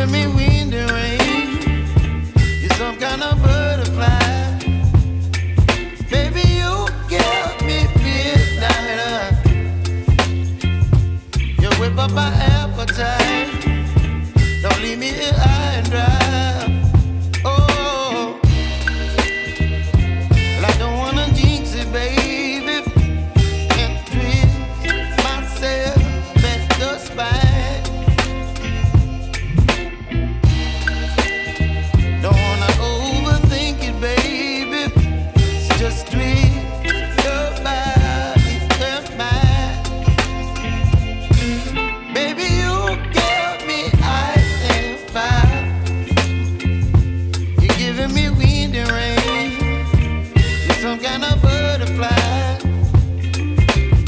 giving me wind and rain. You're some kind of butterfly. Baby, you give me midnight. You whip up my appetite. Don't leave me here high and dry. Oh, well, I don't wanna jinx it, baby, and twist myself at the spine. Don't wanna overthink it, baby. It's just twist your body and mine. Baby, you give me ice and fire. You're giving me wind and rain. You're some kind of butterfly.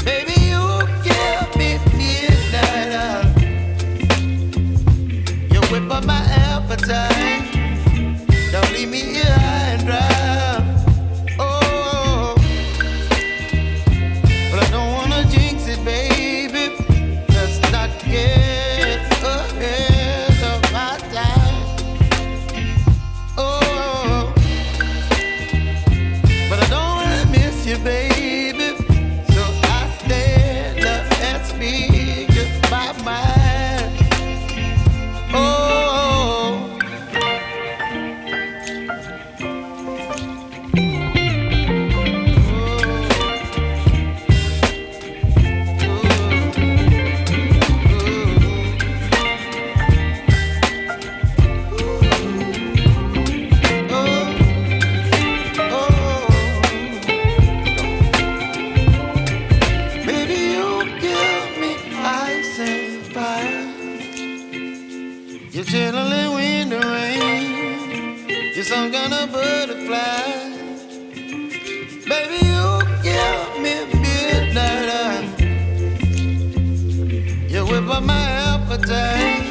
Baby, you give me midnight. You whip up my appetite. Don't leave me here high and dry. Oh, but I don't wanna jinx it, baby. Let's not get ahead of my time. Oh, but I don't wanna miss you, baby. So I stand up and speak my mind. Oh. Baby, you give me ice and fire. You're chilling wind and rain. You're some kind of butterfly. Baby, you give me midnight. You whip up my appetite.